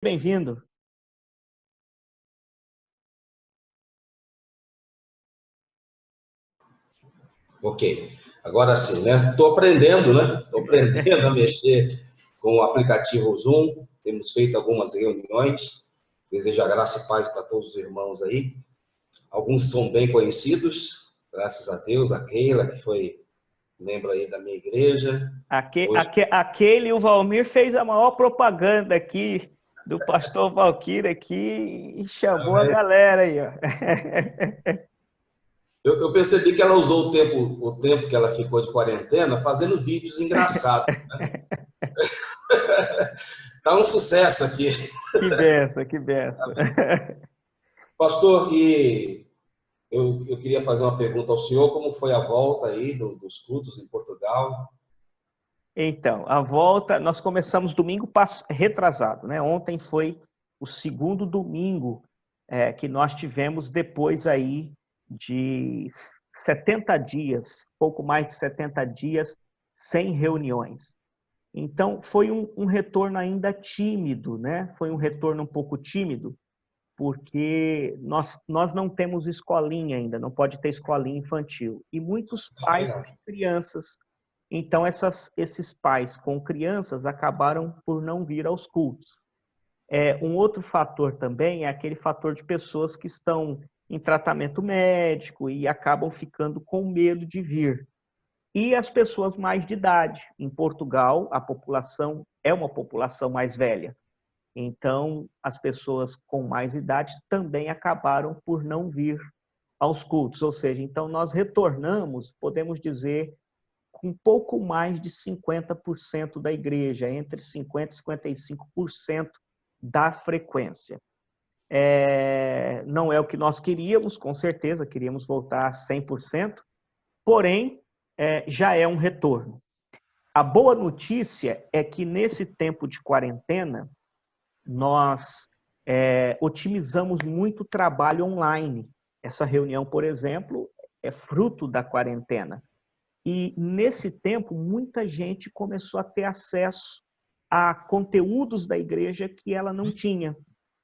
Bem-vindo. Ok, agora sim, né? Estou aprendendo, né? Estou aprendendo a mexer com o aplicativo Zoom. Temos feito algumas reuniões. Desejo a graça e paz para todos os irmãos aí. Alguns são bem conhecidos, graças a Deus. A Keila, que foi membro aí da minha igreja. Hoje... Aquele, o Valmir fez a maior propaganda aqui do pastor Valquir aqui e chamou a galera aí, ó. Eu percebi que ela usou o tempo que ela ficou de quarentena fazendo vídeos engraçados, né? Tá um sucesso aqui. Que benção, que benção. Pastor, e eu queria fazer uma pergunta ao senhor, como foi a volta aí dos cultos em Portugal? Então, a volta, nós começamos domingo retrasado, né? Ontem foi o segundo domingo que nós tivemos depois aí de 70 dias, pouco mais de 70 dias sem reuniões. Então, foi um retorno ainda tímido, né? Foi um retorno um pouco tímido, porque nós não temos escolinha ainda, não pode ter escolinha infantil. E muitos pais têm crianças. Então, esses pais com crianças acabaram por não vir aos cultos. Um outro fator também é aquele fator de pessoas que estão em tratamento médico e acabam ficando com medo de vir. E as pessoas mais de idade. Em Portugal, a população é uma população mais velha. Então, as pessoas com mais idade também acabaram por não vir aos cultos. Ou seja, então nós retornamos, podemos dizer, com um pouco mais de 50% da igreja, entre 50% e 55% da frequência. Não é o que nós queríamos, com certeza, queríamos voltar a 100%, porém, já é um retorno. A boa notícia é que nesse tempo de quarentena, nós otimizamos muito o trabalho online. Essa reunião, por exemplo, é fruto da quarentena. E nesse tempo, muita gente começou a ter acesso a conteúdos da igreja que ela não tinha.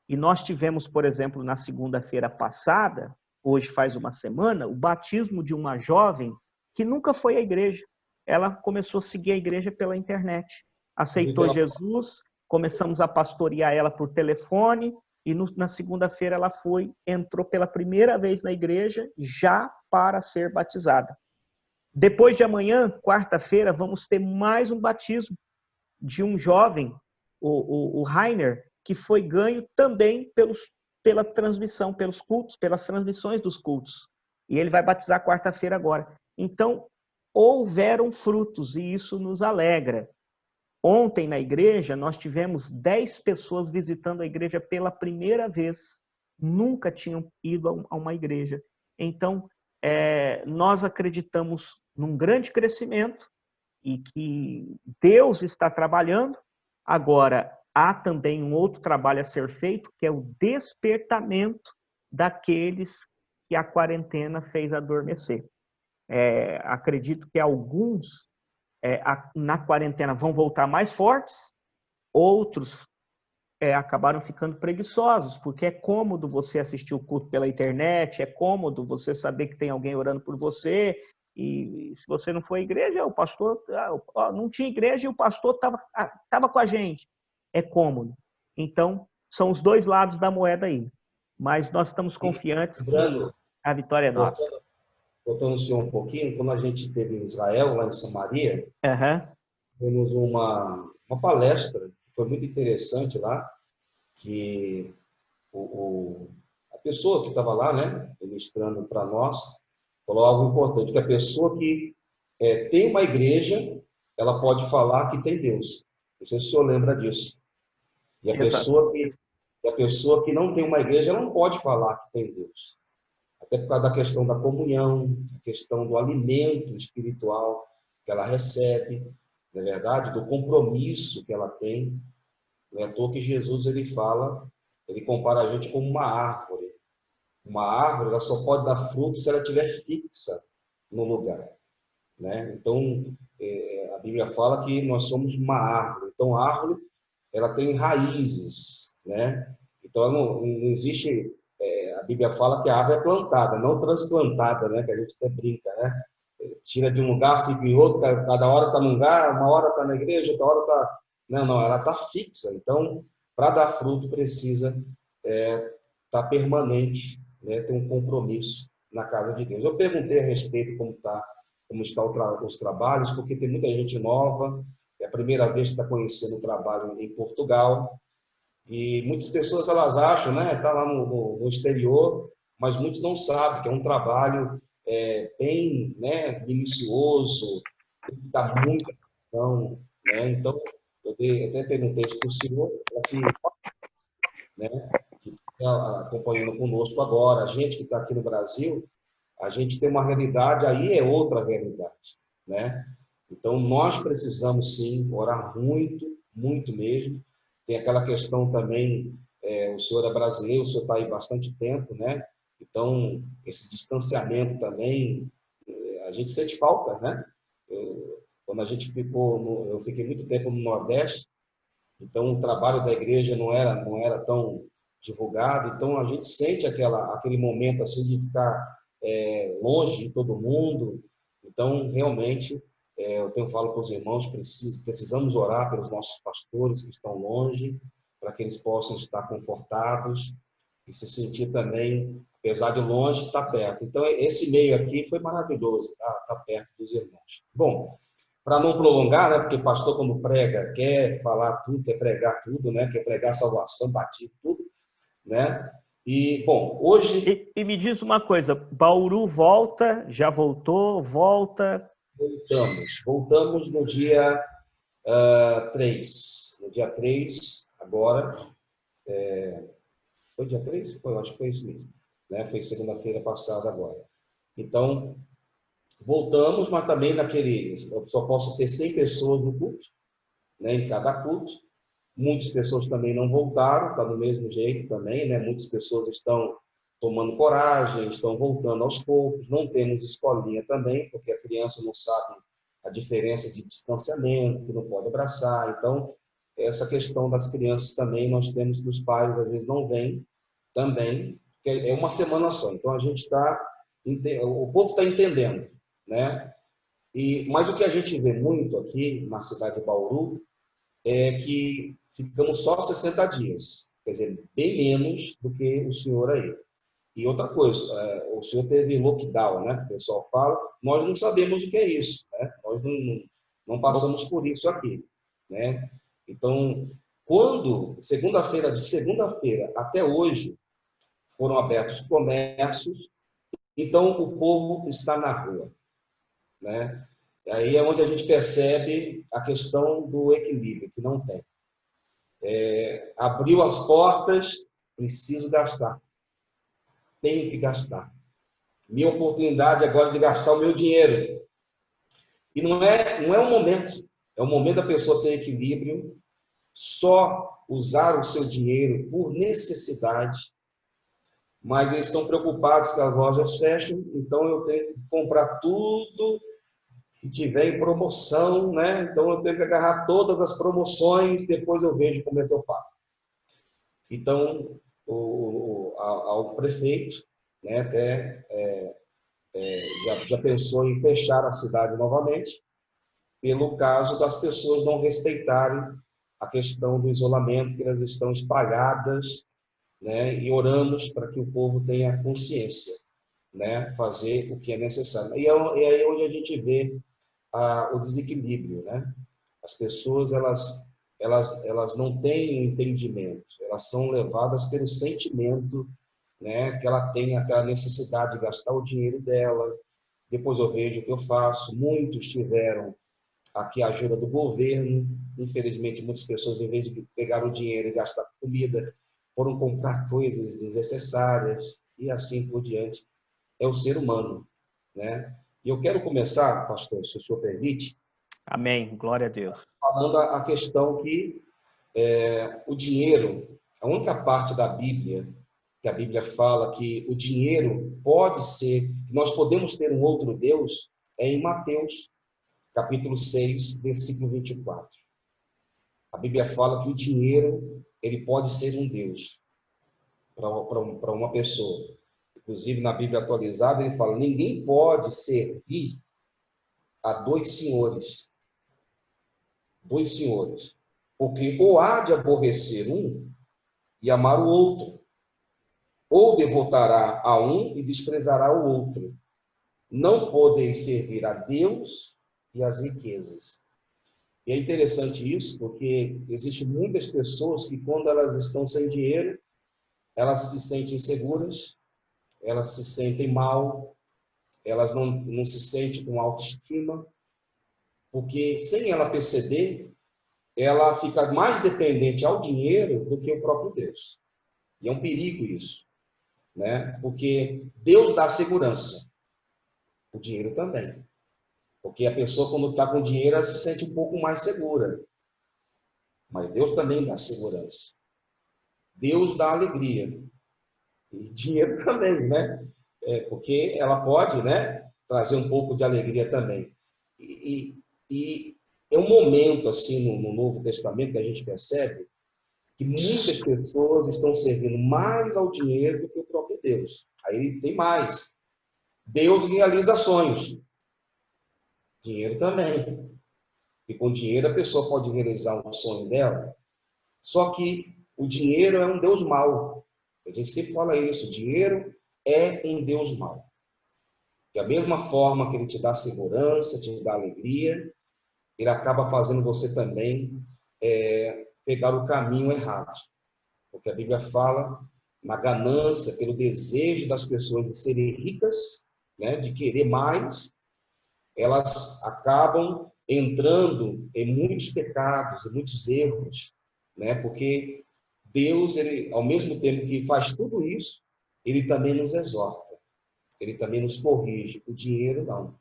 E nós tivemos, por exemplo, na segunda-feira passada, hoje faz uma semana, o batismo de uma jovem que nunca foi à igreja. Ela começou a seguir a igreja pela internet. Aceitou Jesus, começamos a pastorear ela por telefone, e na segunda-feira ela entrou pela primeira vez na igreja, já para ser batizada. Depois de amanhã, quarta-feira, vamos ter mais um batismo de um jovem, o Rainer, que foi ganho também pela transmissão, pelos cultos, pelas transmissões dos cultos. E ele vai batizar quarta-feira agora. Então, houveram frutos e isso nos alegra. Ontem na igreja, nós tivemos 10 pessoas visitando a igreja pela primeira vez. Nunca tinham ido a uma igreja. Então, nós acreditamos num grande crescimento e que Deus está trabalhando. Agora, há também um outro trabalho a ser feito, que é o despertamento daqueles que a quarentena fez adormecer. Acredito que alguns na quarentena vão voltar mais fortes, outros acabaram ficando preguiçosos, porque é cômodo você assistir o culto pela internet, é cômodo você saber que tem alguém orando por você, e se você não for à igreja, o pastor não tinha igreja e o pastor estava com a gente. É cômodo. Então, são os dois lados da moeda aí. Mas nós estamos confiantes que a vitória é nossa. Voltando o senhor um pouquinho, quando a gente esteve em Israel, lá em Samaria, Uhum. temos uma palestra, que foi muito interessante lá, que a pessoa que estava lá, né, ministrando para nós, falou algo importante, que a pessoa que tem uma igreja, ela pode falar que tem Deus. Não sei se o senhor lembra disso. E a pessoa que não tem uma igreja, ela não pode falar que tem Deus. Até por causa da questão da comunhão, a questão do alimento espiritual que ela recebe, não é verdade? Do compromisso que ela tem. Não é à toa que Jesus ele fala, ele compara a gente como uma árvore. Uma árvore ela só pode dar fruto se ela estiver fixa no lugar, né? Então, a Bíblia fala que nós somos uma árvore. Então, a árvore ela tem raízes, né? Então não existe, a Bíblia fala que a árvore é plantada, não transplantada, né? Que a gente até brinca, né? Tira de um lugar, fica em outro, cada hora está num lugar, uma hora está na igreja, outra hora está... Não, ela está fixa. Então, para dar fruto, precisa estar permanente, né? Ter um compromisso na casa de Deus. Eu perguntei a respeito como estão os trabalhos, porque tem muita gente nova, é a primeira vez que está conhecendo o trabalho em Portugal, e muitas pessoas elas acham, né, tá lá no exterior, mas muitos não sabem que é um trabalho bem, né, minucioso, tem que dar muita atenção, né? Então, eu até perguntei isso para o senhor, para que, né, que está acompanhando conosco agora, a gente que está aqui no Brasil, a gente tem uma realidade, aí é outra realidade, né? Então, nós precisamos, sim, orar muito, muito mesmo. Tem aquela questão também, o senhor é brasileiro, o senhor está aí bastante tempo, né? Então, esse distanciamento também, a gente sente falta, né? Quando a gente eu fiquei muito tempo no Nordeste, então o trabalho da igreja não era tão divulgado, então a gente sente aquele momento assim de ficar longe de todo mundo. Então, realmente, eu falo para os irmãos, precisamos orar pelos nossos pastores que estão longe, para que eles possam estar confortados e se sentir também, apesar de longe, estar perto. Então, esse meio aqui foi maravilhoso, estar perto dos irmãos. Bom, para não prolongar, né, porque pastor, quando prega, quer falar tudo, quer pregar tudo, né, quer pregar salvação, batismo, tudo, né? E, bom, hoje... E me diz uma coisa, Bauru volta, já voltou, volta? Voltamos no dia 3. No dia 3, agora, foi dia 3? Foi, eu acho que foi isso mesmo, né? Foi segunda-feira passada agora. Então, voltamos, mas também eu só posso ter 100 pessoas no culto, né, em cada culto. Muitas pessoas também não voltaram, está do mesmo jeito também, né? Muitas pessoas estão tomando coragem, estão voltando aos poucos. Não temos escolinha também, porque a criança não sabe a diferença de distanciamento, que não pode abraçar. Então, essa questão das crianças também nós temos que os pais às vezes não vêm também, porque é uma semana só. Então, o povo está entendendo, né? Mas o que a gente vê muito aqui na cidade de Bauru é que ficamos só 60 dias, quer dizer, bem menos do que o senhor aí. E outra coisa, o senhor teve lockdown, né? O pessoal fala, nós não sabemos o que é isso, né? Nós não passamos por isso aqui, né? Então, de segunda-feira até hoje, foram abertos comércios, então o povo está na rua, né? Aí é onde a gente percebe a questão do equilíbrio, que não tem. Abriu as portas, preciso gastar. Tenho que gastar. Minha oportunidade agora de gastar o meu dinheiro. E não é um momento. É o momento da pessoa ter equilíbrio, só usar o seu dinheiro por necessidade. Mas eles estão preocupados que as lojas fecham, então eu tenho que comprar tudo que tiver em promoção, né? Então eu tenho que agarrar todas as promoções, depois eu vejo como é que eu pago. Então, ao prefeito, né, até já pensou em fechar a cidade novamente, pelo caso das pessoas não respeitarem a questão do isolamento, que elas estão espalhadas, né, e oramos para que o povo tenha consciência, né, fazer o que é necessário. E é aí onde a gente vê o desequilíbrio, né? As pessoas elas não têm um entendimento, elas são levadas pelo sentimento, né? Que ela tem aquela necessidade de gastar o dinheiro dela. Depois eu vejo o que eu faço. Muitos tiveram aqui a ajuda do governo. Infelizmente, muitas pessoas, em vez de pegar o dinheiro e gastar com comida, foram comprar coisas desnecessárias e assim por diante. É o ser humano, né? E eu quero começar, pastor, se o senhor permite. Amém, glória a Deus. Falando a questão que o dinheiro, a única parte da Bíblia, que a Bíblia fala que o dinheiro pode ser, que nós podemos ter um outro Deus, é em Mateus, capítulo 6, versículo 24. A Bíblia fala que o dinheiro, ele pode ser um Deus para uma pessoa. Inclusive, na Bíblia atualizada, ele fala: ninguém pode servir a dois senhores. Dois senhores. Porque ou há de aborrecer um e amar o outro, ou devotará a um e desprezará o outro. Não podem servir a Deus e às riquezas. E é interessante isso, porque existem muitas pessoas que, quando elas estão sem dinheiro, elas se sentem inseguras, elas se sentem mal, elas não se sentem com autoestima, porque, sem ela perceber, ela fica mais dependente ao dinheiro do que o próprio Deus. E é um perigo isso, né? Porque Deus dá segurança, o dinheiro também. Porque a pessoa, quando está com dinheiro, ela se sente um pouco mais segura. Mas Deus também dá segurança. Deus dá alegria. E dinheiro também, né? Porque ela pode, né, trazer um pouco de alegria também. E é um momento, assim, no Novo Testamento, que a gente percebe que muitas pessoas estão servindo mais ao dinheiro do que o próprio Deus. Aí tem mais. Deus realiza sonhos. Dinheiro também. E com dinheiro a pessoa pode realizar um sonho dela. Só que o dinheiro é um Deus mau. A gente sempre fala isso. O dinheiro é um Deus mau. Da mesma forma que ele te dá segurança, te dá alegria, ele acaba fazendo você também pegar o caminho errado. Porque a Bíblia fala na ganância, pelo desejo das pessoas de serem ricas, né, de querer mais, elas acabam entrando em muitos pecados, em muitos erros, né? Porque Deus, ele, ao mesmo tempo que faz tudo isso, ele também nos exorta, ele também nos corrige. O dinheiro não.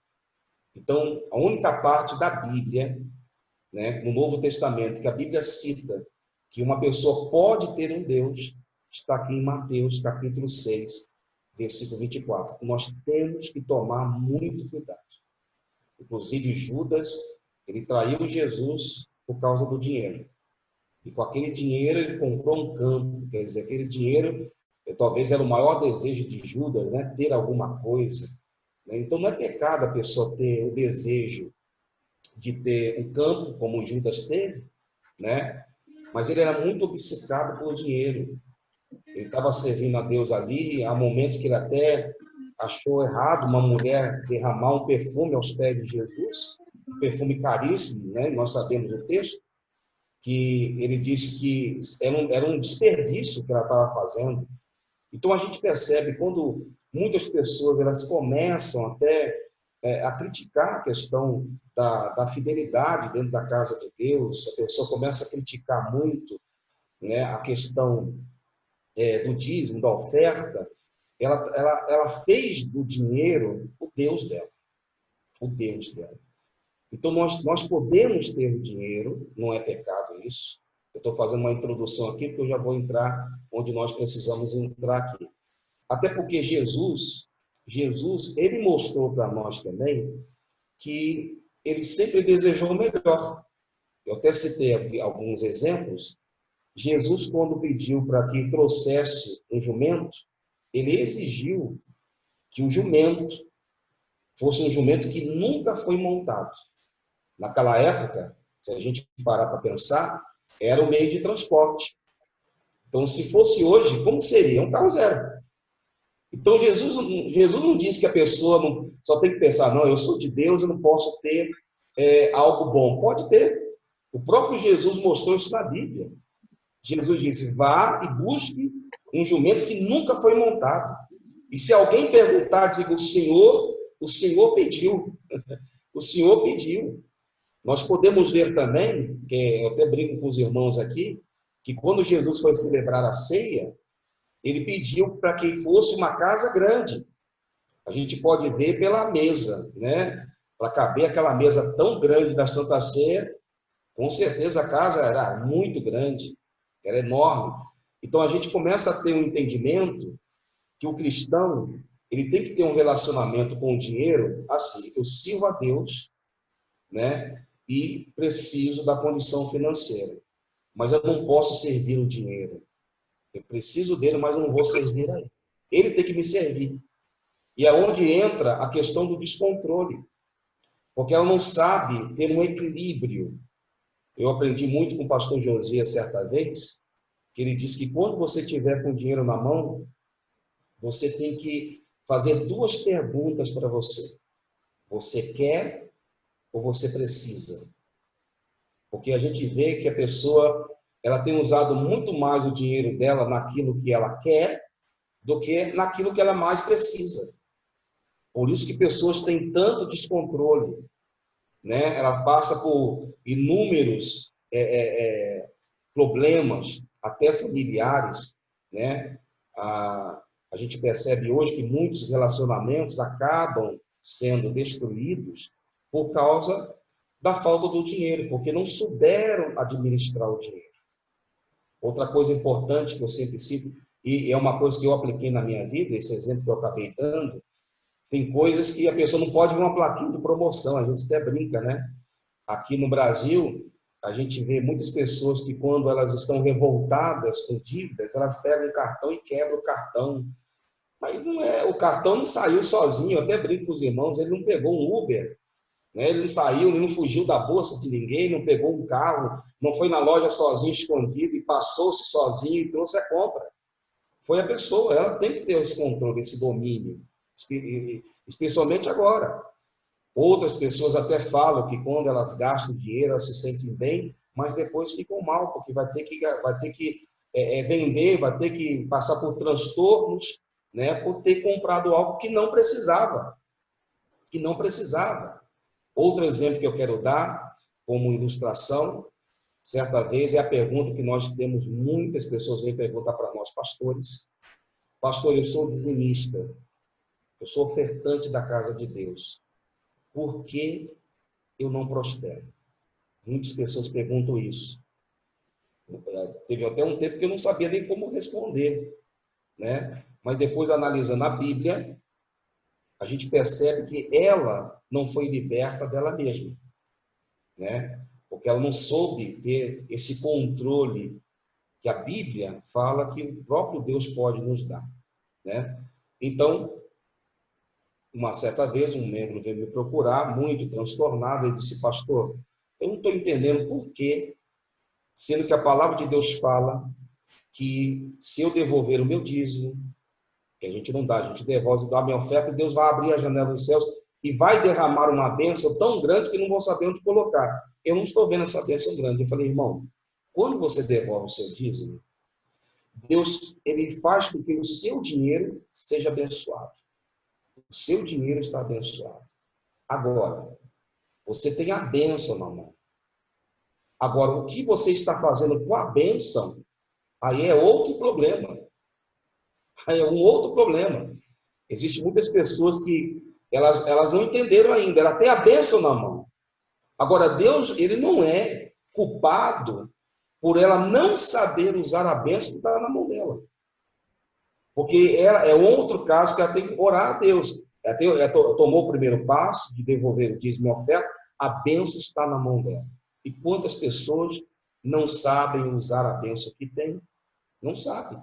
Então, a única parte da Bíblia, né, no Novo Testamento, que a Bíblia cita que uma pessoa pode ter um Deus, está aqui em Mateus, capítulo 6, versículo 24. Nós temos que tomar muito cuidado. Inclusive, Judas, ele traiu Jesus por causa do dinheiro. E com aquele dinheiro, ele comprou um campo. Quer dizer, aquele dinheiro, talvez era o maior desejo de Judas, né? Ter alguma coisa. Então, não é pecado a pessoa ter o desejo de ter um campo, como Judas teve, né? Mas ele era muito obcecado por dinheiro. Ele estava servindo a Deus ali. Há momentos que ele até achou errado uma mulher derramar um perfume aos pés de Jesus, um perfume caríssimo, né? Nós sabemos o texto, que ele disse que era um desperdício que ela estava fazendo. Então a gente percebe quando muitas pessoas elas começam até a criticar a questão da fidelidade dentro da casa de Deus, a pessoa começa a criticar muito, né, a questão do dízimo, da oferta. Ela fez do dinheiro o Deus dela. O Deus dela. Então, nós podemos ter o dinheiro, não é pecado isso. Eu estou fazendo uma introdução aqui, porque eu já vou entrar onde nós precisamos entrar aqui. Até porque Jesus, ele mostrou para nós também que ele sempre desejou o melhor. Eu até citei aqui alguns exemplos. Jesus, quando pediu para que trouxesse um jumento, ele exigiu que o jumento fosse um jumento que nunca foi montado. Naquela época, se a gente parar para pensar, era o meio de transporte. Então, se fosse hoje, como seria? Um carro zero. Então, Jesus não disse que a pessoa só tem que pensar, não, eu sou de Deus, eu não posso ter algo bom. Pode ter. O próprio Jesus mostrou isso na Bíblia. Jesus disse, vá e busque um jumento que nunca foi montado. E se alguém perguntar, diga, o Senhor pediu. O Senhor pediu. Nós podemos ver também, que eu até brinco com os irmãos aqui, que quando Jesus foi celebrar a ceia, ele pediu para que fosse uma casa grande. A gente pode ver pela mesa, né? Para caber aquela mesa tão grande da Santa Ceia, com certeza a casa era muito grande, era enorme. Então a gente começa a ter um entendimento que o cristão, ele tem que ter um relacionamento com o dinheiro assim, eu sirvo a Deus, né? E preciso da condição financeira. mas eu não posso servir o dinheiro. Eu preciso dele, mas eu não vou servir a ele. Ele tem que me servir. E é onde entra a questão do descontrole, porque ela não sabe ter um equilíbrio. Eu aprendi muito com o pastor Josias certa vez, que ele disse que quando você tiver com dinheiro na mão, você tem que fazer duas perguntas para você. Você quer ou você precisa? Porque a gente vê que a pessoa ela tem usado muito mais o dinheiro dela naquilo que ela quer do que naquilo que ela mais precisa. Por isso que pessoas têm tanto descontrole, né? Ela passa por inúmeros problemas, até familiares, né? A gente percebe hoje que muitos relacionamentos acabam sendo destruídos por causa da falta do dinheiro, porque não souberam administrar o dinheiro. Outra coisa importante que eu sempre cito, e é uma coisa que eu apliquei na minha vida, esse exemplo que eu acabei dando, tem coisas que a pessoa não pode ver uma plaquinha de promoção, a gente até brinca, né? Aqui no Brasil, a gente vê muitas pessoas que quando elas estão revoltadas com dívidas, elas pegam o cartão e quebram o cartão. Mas não é, o cartão não saiu sozinho, eu até brinco com os irmãos, ele não pegou um Uber, né? Ele não saiu, ele não fugiu da bolsa de ninguém, não pegou um carro, não foi na loja sozinho, escondido, e passou-se sozinho e trouxe a compra. Foi a pessoa, ela tem que ter esse controle, esse domínio, especialmente agora. Outras pessoas até falam que quando elas gastam dinheiro, elas se sentem bem, mas depois ficam mal, porque vai ter que vender, vai ter que passar por transtornos, né, por ter comprado algo que não precisava. Que não precisava. Outro exemplo que eu quero dar, como ilustração, certa vez é a pergunta que nós temos, muitas pessoas vêm perguntar para nós, pastores. Pastor, eu sou dizimista, eu sou ofertante da casa de Deus. Por que eu não prospero? Muitas pessoas perguntam isso. Teve até um tempo que eu não sabia nem como responder, né? Mas depois, analisando a Bíblia, a gente percebe que ela não foi liberta dela mesma, né? Porque ela não soube ter esse controle que a Bíblia fala que o próprio Deus pode nos dar, né? Então, uma certa vez, um membro veio me procurar, muito transtornado, e disse, pastor, eu não estou entendendo por quê, sendo que a palavra de Deus fala que se eu devolver o meu dízimo, que a gente não dá, a gente devolve, dá a minha oferta, e Deus vai abrir a janela dos céus e vai derramar uma bênção tão grande que não vou saber onde colocar. Eu não estou vendo essa bênção grande. Eu falei, irmão, quando você devolve o seu dízimo, Deus, ele faz com que o seu dinheiro seja abençoado. O seu dinheiro está abençoado. Agora, você tem a bênção na mão. Agora, o que você está fazendo com a bênção, aí é outro problema. Aí é um outro problema. Existem muitas pessoas que elas não entenderam ainda. Ela tem a bênção na mão. Agora, Deus, ele não é culpado por ela não saber usar a bênção que está na mão dela. Porque ela, é outro caso que ela tem que orar a Deus. Ela tomou o primeiro passo de devolver o dízimo e a oferta, a bênção está na mão dela. E quantas pessoas não sabem usar a bênção que tem? Não sabem.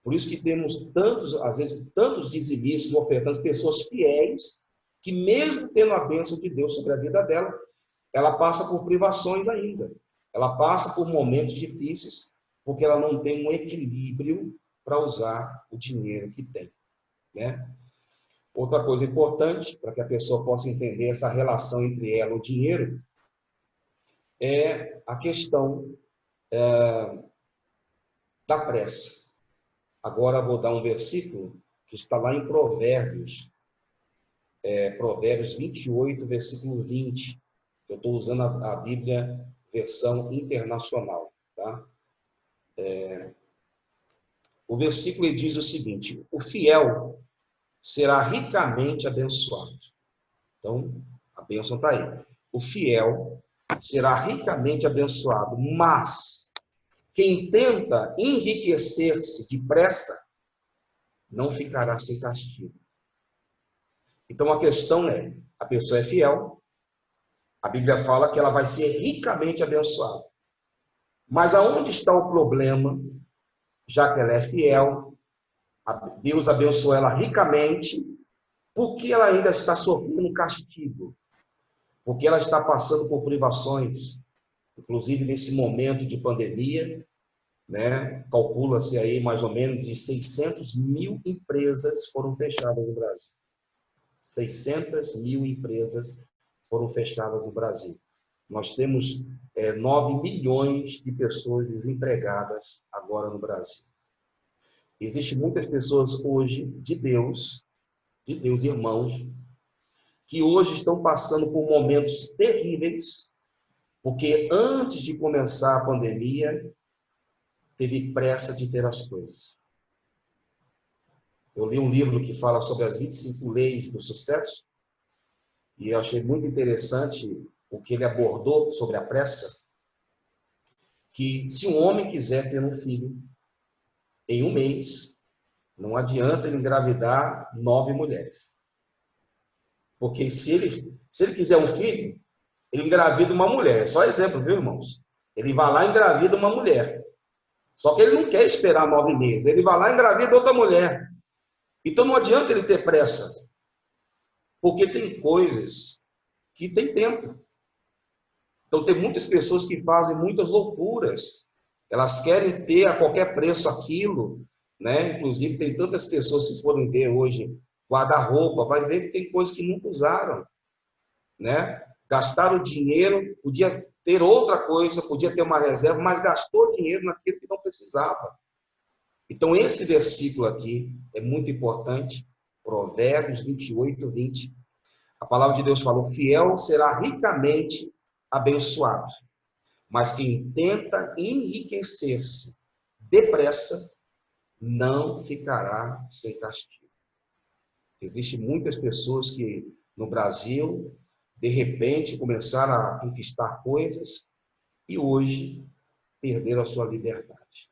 Por isso que temos tantos, às vezes, tantos dizimistas, ofertantes, pessoas fiéis, que mesmo tendo a bênção de Deus sobre a vida dela, ela passa por privações ainda. Ela passa por momentos difíceis, porque ela não tem um equilíbrio para usar o dinheiro que tem, né? Outra coisa importante, para que a pessoa possa entender essa relação entre ela e o dinheiro, é a questão da pressa. Agora vou dar um versículo que está lá em Provérbios, Provérbios 28, versículo 20. Eu estou usando a Bíblia versão internacional, tá? O versículo diz o seguinte: o fiel será ricamente abençoado. Então, a bênção está aí. O fiel será ricamente abençoado, mas quem tenta enriquecer-se depressa não ficará sem castigo. Então, a questão é, a pessoa é fiel, a Bíblia fala que ela vai ser ricamente abençoada. Mas aonde está o problema? Já que ela é fiel, Deus abençoou ela ricamente, porque ela ainda está sofrendo um castigo, porque ela está passando por privações, inclusive nesse momento de pandemia, né? Calcula-se aí mais ou menos de 600 mil empresas foram fechadas no Brasil. 600 mil empresas foram fechadas no Brasil. Nós temos 9 milhões de pessoas desempregadas agora no Brasil. Existem muitas pessoas hoje de Deus, irmãos, que hoje estão passando por momentos terríveis, porque antes de começar a pandemia, teve pressa de ter as coisas. Eu li um livro que fala sobre as 25 leis do sucesso, e eu achei muito interessante o que ele abordou sobre a pressa, que se um homem quiser ter um filho em um mês, não adianta ele engravidar 9 mulheres. Porque se ele quiser um filho, ele engravida uma mulher. Só exemplo, viu, irmãos? Ele vai lá e engravida uma mulher. Só que ele não quer esperar 9 meses. Ele vai lá e engravida outra mulher. Então não adianta ele ter pressa. Porque tem coisas que tem tempo. Então tem muitas pessoas que fazem muitas loucuras. Elas querem ter a qualquer preço aquilo, né? Inclusive tem tantas pessoas, se forem ver hoje guarda-roupa, vai ver que tem coisas que nunca usaram, né? Gastaram dinheiro, podia ter outra coisa, podia ter uma reserva, mas gastou dinheiro naquilo que não precisava. Então esse versículo aqui é muito importante, Provérbios 28, 20. A palavra de Deus falou: fiel será ricamente abençoado, mas quem tenta enriquecer-se depressa não ficará sem castigo. Existem muitas pessoas que no Brasil, de repente, começaram a conquistar coisas e hoje perderam a sua liberdade.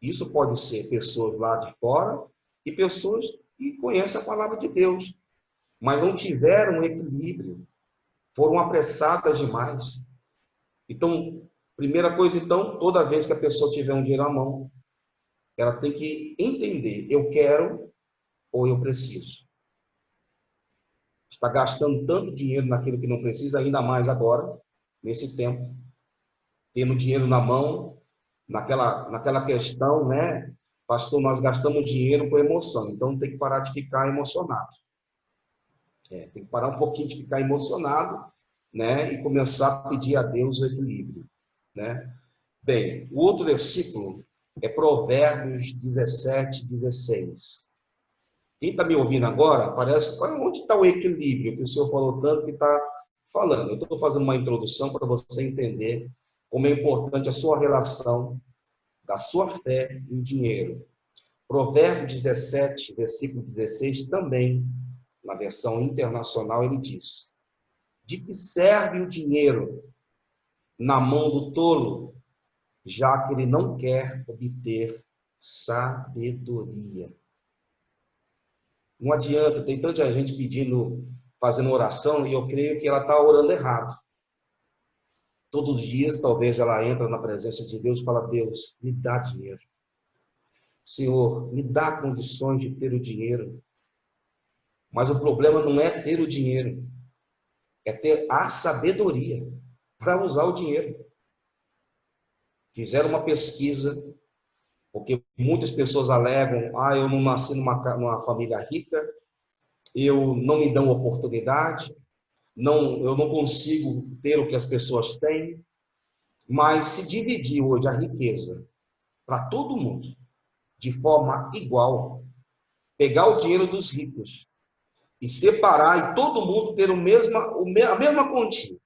Isso pode ser pessoas lá de fora e pessoas que conhecem a palavra de Deus, mas não tiveram um equilíbrio, foram apressadas demais. Então, primeira coisa, então, toda vez que a pessoa tiver um dinheiro à mão, ela tem que entender: eu quero ou eu preciso. Está gastando tanto dinheiro naquilo que não precisa, ainda mais agora, nesse tempo, tendo dinheiro na mão, naquela questão, né? Pastor, nós gastamos dinheiro com emoção, então tem que parar de ficar emocionado. Tem que parar um pouquinho de ficar emocionado, né? E começar a pedir a Deus o equilíbrio, né? Bem, o outro versículo é Provérbios 17, 16. Quem está me ouvindo agora, parece, onde está o equilíbrio que o senhor falou tanto que está falando? Eu estou fazendo uma introdução para você entender como é importante a sua relação da sua fé e o dinheiro. Provérbios 17, versículo 16, também, na versão internacional, ele diz: de que serve o dinheiro na mão do tolo, já que ele não quer obter sabedoria? Não adianta, tem tanta gente pedindo, fazendo oração, e eu creio que ela está orando errado. Todos os dias, talvez ela entra na presença de Deus e fala: Deus, me dá dinheiro. Senhor, me dá condições de ter o dinheiro. Mas o problema não é ter o dinheiro, é ter a sabedoria para usar o dinheiro. Fizeram uma pesquisa, porque muitas pessoas alegam: eu não nasci numa família rica, eu não me dão oportunidade, eu não consigo ter o que as pessoas têm. Mas se dividir hoje a riqueza para todo mundo, de forma igual, pegar o dinheiro dos ricos e separar e todo mundo ter a mesma quantia.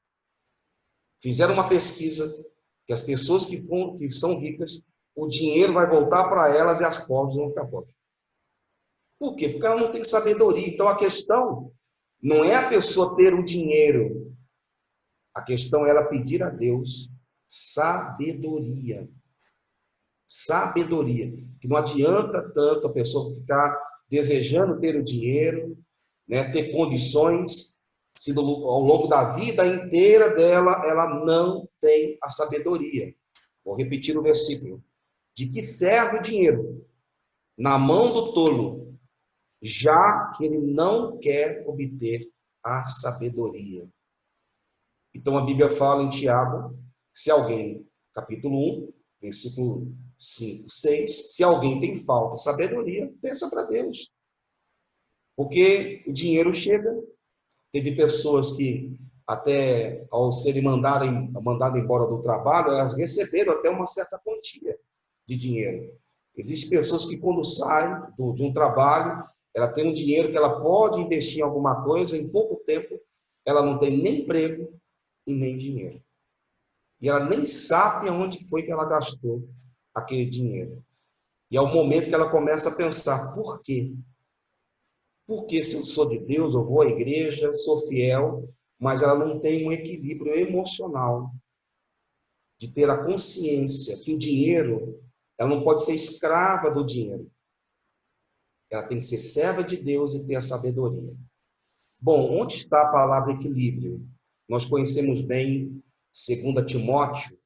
Fizeram uma pesquisa que as pessoas que são ricas, o dinheiro vai voltar para elas e as pobres vão ficar pobres. Por quê? Porque ela não tem sabedoria. Então a questão não é a pessoa ter o dinheiro. A questão é ela pedir a Deus sabedoria. Sabedoria. Que não adianta tanto a pessoa ficar desejando ter o dinheiro, né, ter condições, se ao longo da vida inteira dela, ela não tem a sabedoria. Vou repetir o versículo. De que serve o dinheiro na mão do tolo, já que ele não quer obter a sabedoria? Então a Bíblia fala em Tiago, se alguém, capítulo 1, versículo 5, 6, se alguém tem falta de sabedoria, peça para Deus. Porque o dinheiro chega. Teve pessoas que, até ao serem mandadas embora do trabalho, elas receberam até uma certa quantia de dinheiro. Existem pessoas que, quando saem de um trabalho, ela tem um dinheiro que ela pode investir em alguma coisa, em pouco tempo, ela não tem nem emprego e nem dinheiro. E ela nem sabe aonde foi que ela gastou aquele dinheiro. E é o momento que ela começa a pensar, por quê? Porque se eu sou de Deus, eu vou à igreja, sou fiel, mas ela não tem um equilíbrio emocional de ter a consciência que o dinheiro, ela não pode ser escrava do dinheiro. Ela tem que ser serva de Deus e ter a sabedoria. Bom, onde está a palavra equilíbrio? Nós conhecemos bem 2 Timóteo,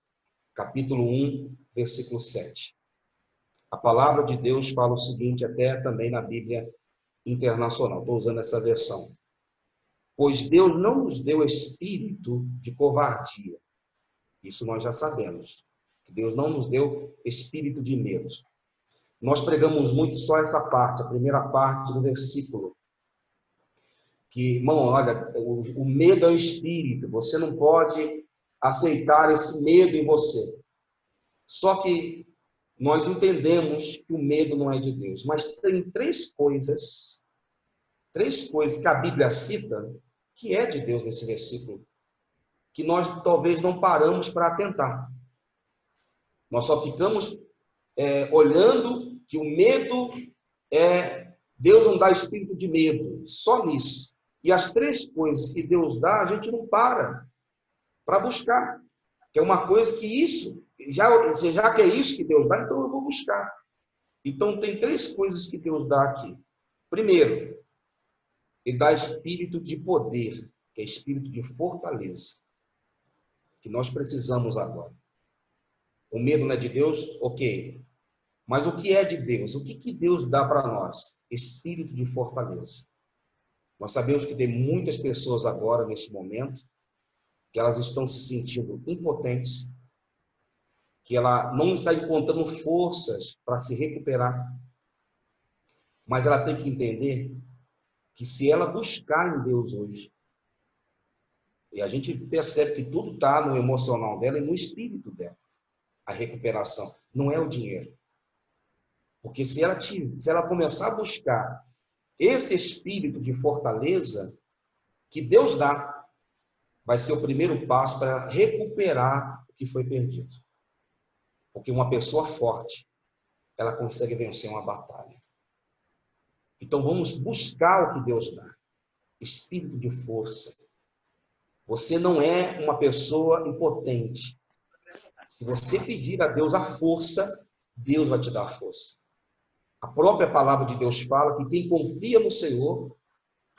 capítulo 1, versículo 7. A palavra de Deus fala o seguinte, até também na Bíblia Internacional, estou usando essa versão. Pois Deus não nos deu espírito de covardia. Isso nós já sabemos. Deus não nos deu espírito de medo. Nós pregamos muito só essa parte, a primeira parte do versículo. Que, irmão, olha, o medo é o espírito. Você não pode aceitar esse medo em você. Só que nós entendemos que o medo não é de Deus. Mas tem três coisas que a Bíblia cita que é de Deus nesse versículo, que nós talvez não paramos para atentar. Nós só ficamos olhando que o medo Deus não dá espírito de medo, só nisso. E as três coisas que Deus dá, a gente não para buscar. Que é uma coisa que isso, já que é isso que Deus dá, então eu vou buscar. Então tem três coisas que Deus dá aqui. Primeiro, Ele dá espírito de poder, que é espírito de fortaleza, que nós precisamos agora. O medo não é de Deus? Ok. Mas o que é de Deus? O que Deus dá para nós? Espírito de fortaleza. Nós sabemos que tem muitas pessoas agora, neste momento, que elas estão se sentindo impotentes, que ela não está encontrando forças para se recuperar. Mas ela tem que entender que se ela buscar em Deus hoje, e a gente percebe que tudo está no emocional dela e no espírito dela, a recuperação, não é o dinheiro. Porque se ela começar a buscar esse espírito de fortaleza que Deus dá, vai ser o primeiro passo para recuperar o que foi perdido. Porque uma pessoa forte, ela consegue vencer uma batalha. Então vamos buscar o que Deus dá. Espírito de força. Você não é uma pessoa impotente. Se você pedir a Deus a força, Deus vai te dar a força. A própria palavra de Deus fala que quem confia no Senhor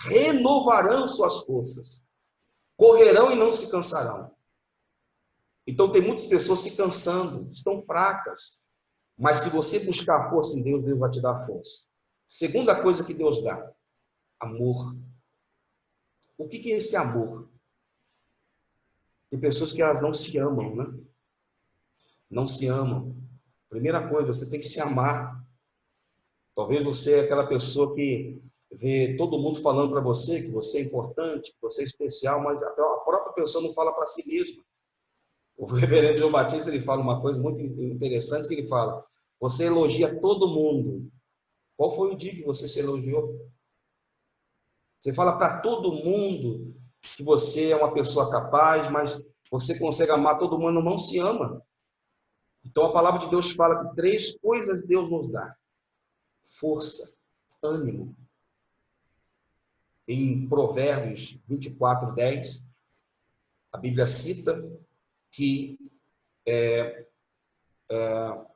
renovarão suas forças. Correrão e não se cansarão. Então tem muitas pessoas se cansando, estão fracas. Mas se você buscar força em Deus, Deus vai te dar força. Segunda coisa que Deus dá, amor. O que é esse amor? Tem pessoas que elas não se amam, né? Não se amam. Primeira coisa, você tem que se amar. Talvez você é aquela pessoa que vê todo mundo falando para você que você é importante, que você é especial, mas a própria pessoa não fala para si mesma. O reverendo João Batista, ele fala uma coisa muito interessante, que ele fala, você elogia todo mundo. Qual foi o dia que você se elogiou? Você fala para todo mundo que você é uma pessoa capaz, mas você consegue amar todo mundo, não se ama. Então a palavra de Deus fala que três coisas Deus nos dá. Força, ânimo. Em Provérbios 24:10, a Bíblia cita que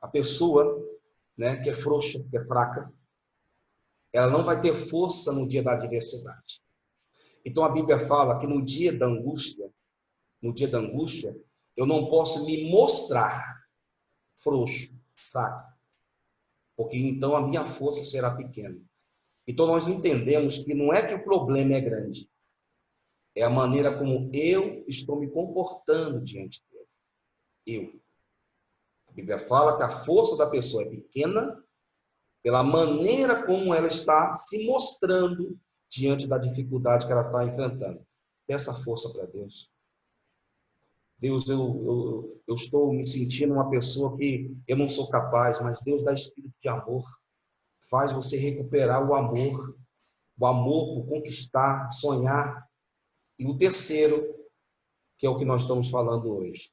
a pessoa, né, que é frouxa, que é fraca, ela não vai ter força no dia da adversidade. Então a Bíblia fala que no dia da angústia, eu não posso me mostrar, frouxo, fraco. Porque então a minha força será pequena. Então nós entendemos que não é que o problema é grande, é a maneira como eu estou me comportando diante dele. Eu. A Bíblia fala que a força da pessoa é pequena pela maneira como ela está se mostrando diante da dificuldade que ela está enfrentando. Peça força para Deus. Deus, eu estou me sentindo uma pessoa que eu não sou capaz, mas Deus dá espírito de amor. Faz você recuperar o amor por conquistar, sonhar. E o terceiro, que é o que nós estamos falando hoje.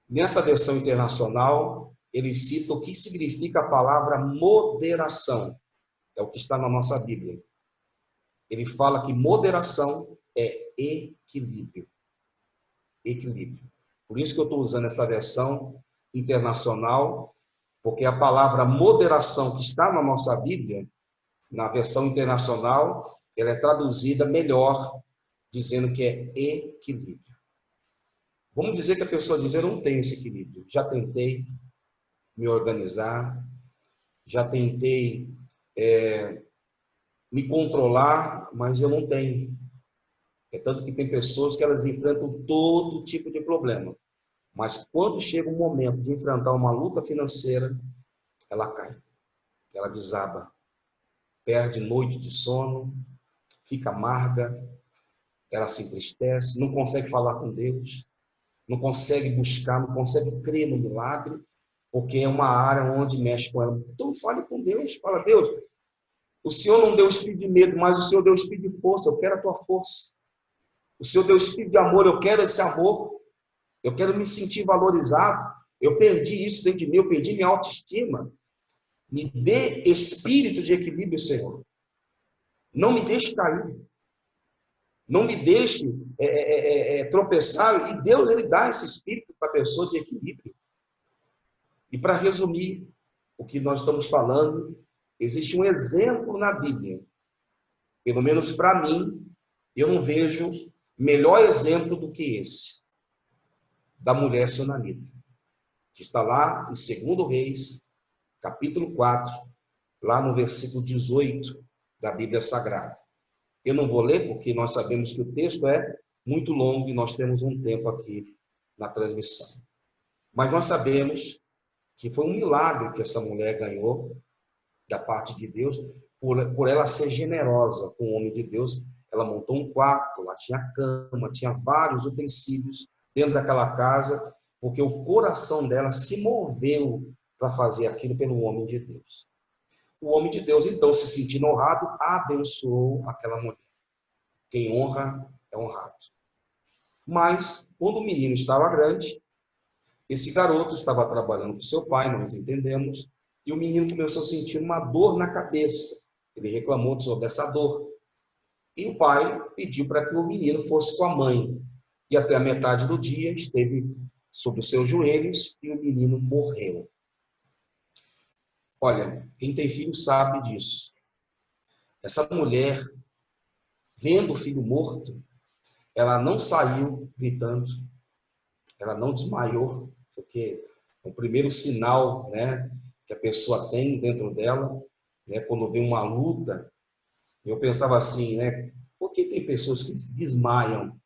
Nessa versão internacional, ele cita o que significa a palavra moderação. É o que está na nossa Bíblia. Ele fala que moderação é equilíbrio. Equilíbrio. Por isso que eu estou usando essa versão internacional, porque a palavra moderação que está na nossa Bíblia, na versão internacional, ela é traduzida melhor, dizendo que é equilíbrio. Vamos dizer que a pessoa diz, eu não tenho esse equilíbrio. Já tentei me organizar, já tentei me controlar, mas eu não tenho. É tanto que tem pessoas que elas enfrentam todo tipo de problema. Mas quando chega o momento de enfrentar uma luta financeira, ela cai. Ela desaba. Perde noite de sono, fica amarga, ela se entristece, não consegue falar com Deus, não consegue buscar, não consegue crer no milagre, porque é uma área onde mexe com ela. Então fale com Deus, fala, Deus, o Senhor não deu espírito de medo, mas o Senhor deu espírito de força, eu quero a tua força. O Senhor deu espírito de amor, eu quero esse amor. Eu quero me sentir valorizado. Eu perdi isso dentro de mim, eu perdi minha autoestima. Me dê espírito de equilíbrio, Senhor. Não me deixe cair. Não me deixe tropeçar. E Deus, Ele dá esse espírito para a pessoa de equilíbrio. E para resumir o que nós estamos falando, existe um exemplo na Bíblia. Pelo menos para mim, eu não vejo melhor exemplo do que esse, da mulher sunamita, que está lá em 2 Reis, capítulo 4, lá no versículo 18 da Bíblia Sagrada. Eu não vou ler, porque nós sabemos que o texto é muito longo e nós temos um tempo aqui na transmissão. Mas nós sabemos que foi um milagre que essa mulher ganhou da parte de Deus, por ela ser generosa com o homem de Deus. Ela montou um quarto, lá tinha cama, tinha vários utensílios dentro daquela casa, porque o coração dela se moveu para fazer aquilo pelo homem de Deus. O homem de Deus, então, se sentindo honrado, abençoou aquela mulher. Quem honra é honrado. Mas, quando o menino estava grande, esse garoto estava trabalhando com seu pai, nós entendemos, e o menino começou a sentir uma dor na cabeça. Ele reclamou sobre essa dor. E o pai pediu para que o menino fosse com a mãe. E até a metade do dia esteve sobre os seus joelhos e o menino morreu. Olha, quem tem filho sabe disso. Essa mulher, vendo o filho morto, ela não saiu gritando, ela não desmaiou, porque o primeiro sinal, né, que a pessoa tem dentro dela, né, quando vem uma luta. Eu pensava assim, né? Por que tem pessoas que se desmaiam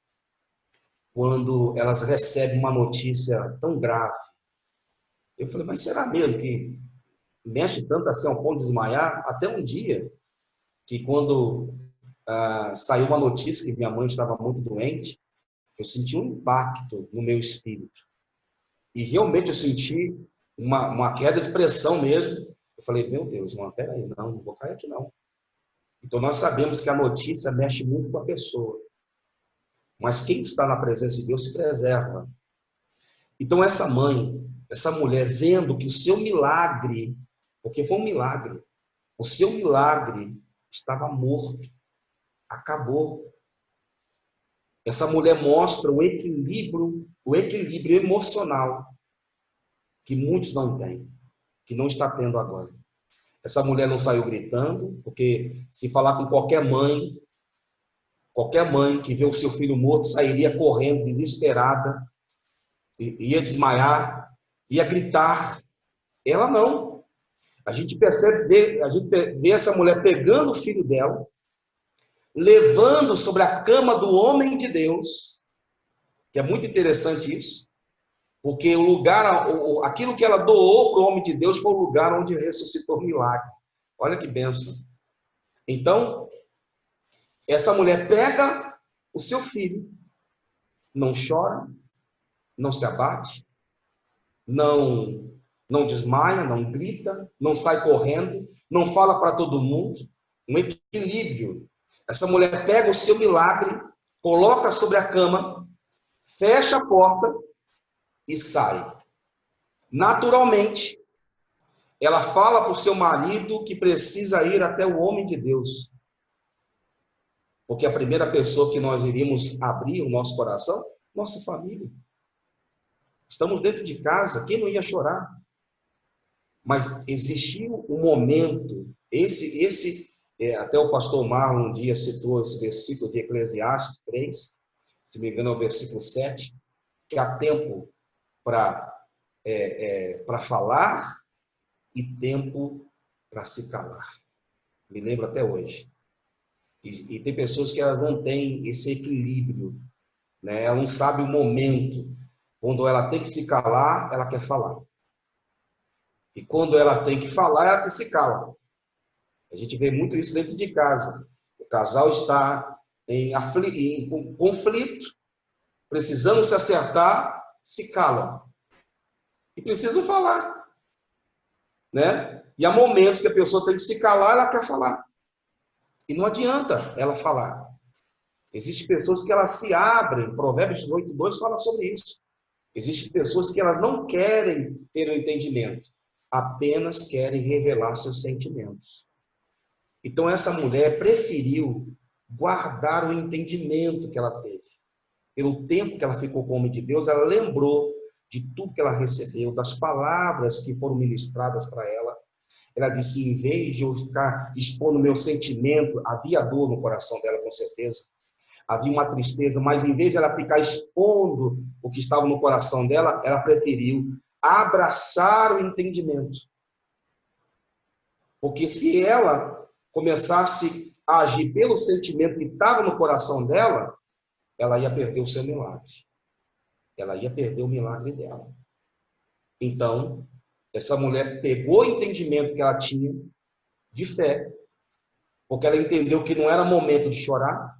quando elas recebem uma notícia tão grave? Eu falei, mas será mesmo que mexe tanto assim ao ponto de desmaiar? Até um dia, que quando saiu uma notícia que minha mãe estava muito doente, eu senti um impacto no meu espírito. E realmente eu senti uma queda de pressão mesmo. Eu falei, meu Deus, não, peraí, não vou cair aqui não. Então, nós sabemos que a notícia mexe muito com a pessoa. Mas quem está na presença de Deus se preserva. Então, essa mãe, essa mulher, vendo que o seu milagre, porque foi um milagre, o seu milagre estava morto, acabou. Essa mulher mostra o equilíbrio emocional que muitos não têm, que não está tendo agora. Essa mulher não saiu gritando, porque se falar com qualquer mãe que vê o seu filho morto, sairia correndo, desesperada, ia desmaiar, ia gritar. Ela não. A gente percebe, a gente vê essa mulher pegando o filho dela, levando sobre a cama do homem de Deus, que é muito interessante isso, porque o lugar, aquilo que ela doou para o homem de Deus foi o lugar onde ressuscitou o milagre. Olha que bênção. Então, essa mulher pega o seu filho, não chora, não se abate, não desmaia, não grita, não sai correndo, não fala para todo mundo. Um equilíbrio. Essa mulher pega o seu milagre, coloca sobre a cama, fecha a porta e sai. Naturalmente, ela fala para o seu marido que precisa ir até o homem de Deus. Porque a primeira pessoa que nós iríamos abrir o nosso coração, nossa família. Estamos dentro de casa, quem não ia chorar? Mas existiu um momento, até o pastor Marlon um dia citou esse versículo de Eclesiastes 3, se me engano é o versículo 7, que há tempo para falar e tempo para se calar. Me lembro até hoje. E tem pessoas que elas não têm esse equilíbrio, né? Ela não sabe o momento. Quando ela tem que se calar, ela quer falar. E quando ela tem que falar, ela se cala. A gente vê muito isso dentro de casa. O casal está em conflito, precisando se acertar, se calam. E precisam falar, né? E há momentos que a pessoa tem que se calar, ela quer falar. E não adianta ela falar. Existem pessoas que elas se abrem. Provérbios 18:2 fala sobre isso. Existem pessoas que elas não querem ter o entendimento, apenas querem revelar seus sentimentos. Então essa mulher preferiu guardar o entendimento que ela teve. Pelo tempo que ela ficou com o homem de Deus, ela lembrou de tudo que ela recebeu, das palavras que foram ministradas para ela. Ela disse, em vez de eu ficar expondo meu sentimento, havia dor no coração dela, com certeza. Havia uma tristeza, mas em vez de ela ficar expondo o que estava no coração dela, ela preferiu abraçar o entendimento. Porque se ela começasse a agir pelo sentimento que estava no coração dela, ela ia perder o seu milagre. Ela ia perder o milagre dela. Então, essa mulher pegou o entendimento que ela tinha de fé, porque ela entendeu que não era momento de chorar,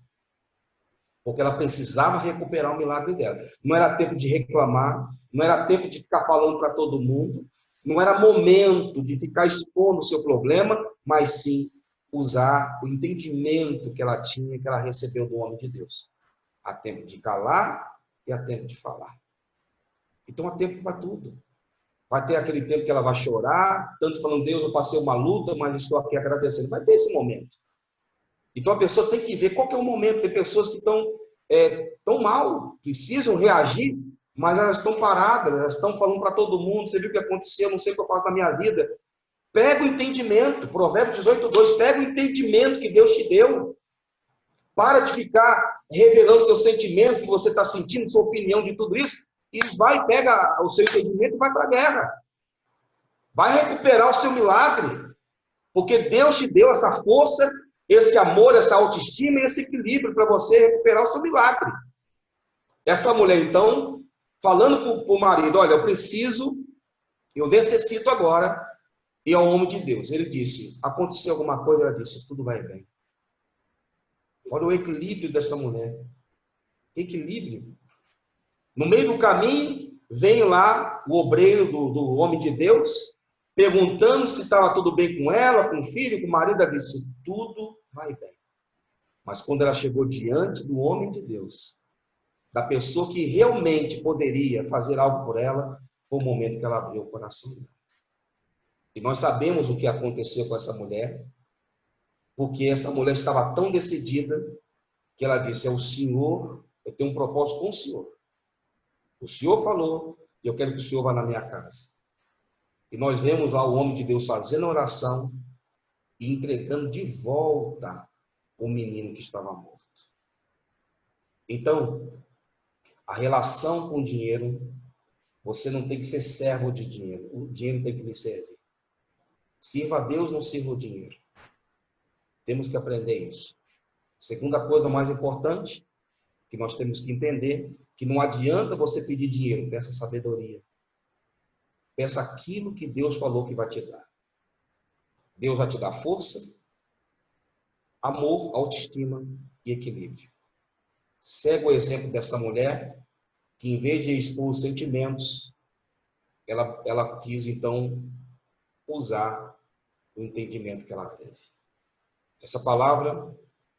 porque ela precisava recuperar o milagre dela. Não era tempo de reclamar, não era tempo de ficar falando para todo mundo, não era momento de ficar expondo o seu problema, mas sim usar o entendimento que ela tinha, que ela recebeu do homem de Deus. Há tempo de calar e há tempo de falar. Então há tempo para tudo. Vai ter aquele tempo que ela vai chorar, tanto falando, Deus, eu passei uma luta, mas estou aqui agradecendo. Vai ter esse momento. Então a pessoa tem que ver qual que é o momento. Tem pessoas que estão tão mal, precisam reagir, mas elas estão paradas, elas estão falando para todo mundo, você viu o que aconteceu, não sei o que eu faço na minha vida. Pega o entendimento, Provérbios 18:2, pega o entendimento que Deus te deu. Para de ficar revelando seus sentimentos, que você está sentindo, sua opinião de tudo isso, e pega o seu entendimento e vai para a guerra. Vai recuperar o seu milagre, porque Deus te deu essa força, esse amor, essa autoestima e esse equilíbrio para você recuperar o seu milagre. Essa mulher, então, falando para o marido, olha, eu necessito agora ir ao homem de Deus. Ele disse, aconteceu alguma coisa? Ela disse, tudo vai bem. Olha o equilíbrio dessa mulher. Equilíbrio. No meio do caminho, vem lá o obreiro do homem de Deus, perguntando se estava tudo bem com ela, com o filho, com o marido. Ela disse, tudo vai bem. Mas quando ela chegou diante do homem de Deus, da pessoa que realmente poderia fazer algo por ela, foi o momento que ela abriu o coração dela. E nós sabemos o que aconteceu com essa mulher, porque essa mulher estava tão decidida que ela disse, é o Senhor, eu tenho um propósito com o Senhor. O Senhor falou, e eu quero que o Senhor vá na minha casa. E nós vemos lá o homem de Deus fazendo oração e entregando de volta o menino que estava morto. Então, a relação com o dinheiro Você não tem que ser servo de dinheiro. O dinheiro tem que lhe servir. Sirva a Deus, não sirva o dinheiro. Temos que aprender isso. Segunda coisa mais importante que nós temos que entender, que não adianta você pedir dinheiro, peça sabedoria. Peça aquilo que Deus falou que vai te dar. Deus vai te dar força, amor, autoestima e equilíbrio. Segue o exemplo dessa mulher, que em vez de expor os sentimentos, ela quis então usar o entendimento que ela teve. Essa palavra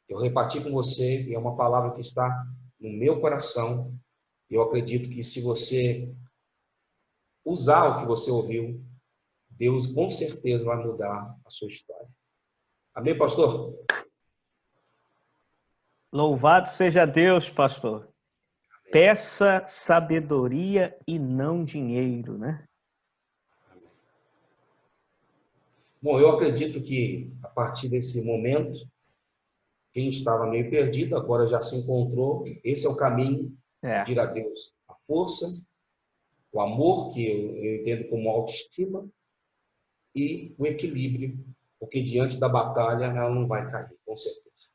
eu reparti com você e é uma palavra que está no meu coração. Eu acredito que se você usar o que você ouviu, Deus com certeza vai mudar a sua história. Amém, pastor? Louvado seja Deus, pastor. Peça sabedoria e não dinheiro, né? Bom, eu acredito que a partir desse momento, quem estava meio perdido agora já se encontrou. Esse é o caminho, pedir a Deus a força, o amor, que eu entendo como autoestima, e o equilíbrio, porque diante da batalha ela não vai cair, com certeza.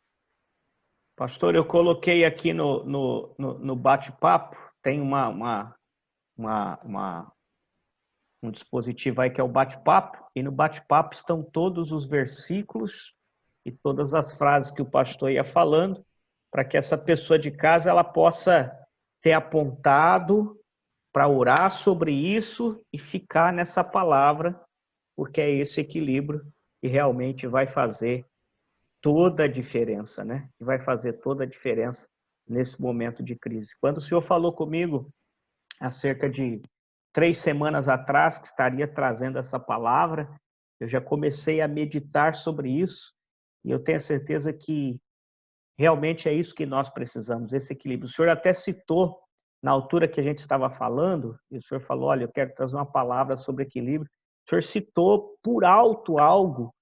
Pastor, eu coloquei aqui no bate-papo, tem um dispositivo aí que é o bate-papo, e no bate-papo estão todos os versículos e todas as frases que o pastor ia falando, para que essa pessoa de casa ela possa ter apontado para orar sobre isso e ficar nessa palavra, porque é esse equilíbrio que realmente vai fazer toda a diferença, né? Que vai fazer toda a diferença nesse momento de crise. Quando o senhor falou comigo há cerca de 3 semanas atrás que estaria trazendo essa palavra, eu já comecei a meditar sobre isso e eu tenho certeza que realmente é isso que nós precisamos, esse equilíbrio. O senhor até citou, na altura que a gente estava falando, e o senhor falou, olha, eu quero trazer uma palavra sobre equilíbrio. O senhor citou por alto algo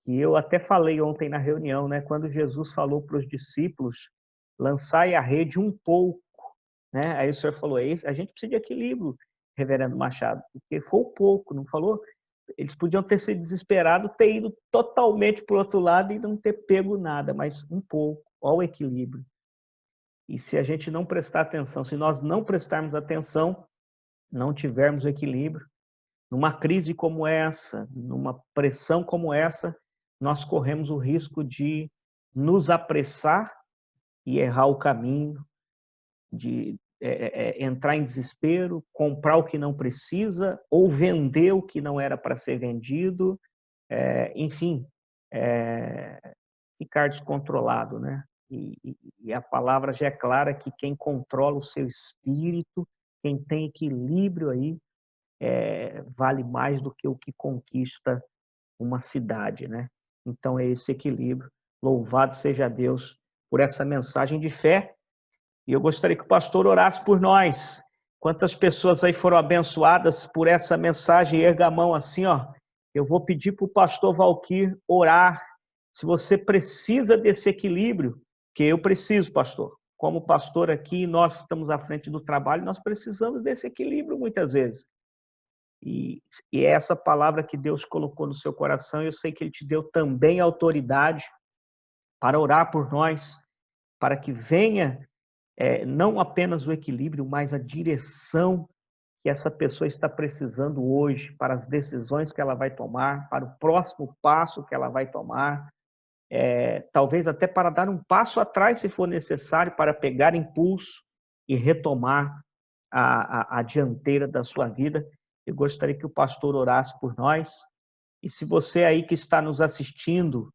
que eu até falei ontem na reunião, né? Quando Jesus falou para os discípulos, lançai a rede um pouco, né? Aí o senhor falou, a gente precisa de equilíbrio, reverendo Machado, porque foi um pouco, não falou? Eles podiam ter se desesperado, ter ido totalmente para o outro lado e não ter pego nada, mas um pouco, olha o equilíbrio. E se a gente não prestar atenção, se nós não prestarmos atenção, não tivermos equilíbrio, numa crise como essa, numa pressão como essa, nós corremos o risco de nos apressar e errar o caminho, de entrar em desespero, comprar o que não precisa ou vender o que não era para ser vendido, enfim, ficar descontrolado, né? E a palavra já é clara que quem controla o seu espírito, quem tem equilíbrio aí, vale mais do que o que conquista uma cidade, né? Então é esse equilíbrio. Louvado seja Deus por essa mensagem de fé. E eu gostaria que o pastor orasse por nós. Quantas pessoas aí foram abençoadas por essa mensagem? Erga a mão assim, ó. Eu vou pedir para o pastor Valquir orar. Se você precisa desse equilíbrio, que eu preciso, pastor. Como pastor aqui, nós estamos à frente do trabalho, nós precisamos desse equilíbrio muitas vezes. E é essa palavra que Deus colocou no seu coração, eu sei que Ele te deu também autoridade para orar por nós, para que venha não apenas o equilíbrio, mas a direção que essa pessoa está precisando hoje, para as decisões que ela vai tomar, para o próximo passo que ela vai tomar, talvez até para dar um passo atrás, se for necessário, para pegar impulso e retomar a dianteira da sua vida. Eu gostaria que o pastor orasse por nós. E se você aí que está nos assistindo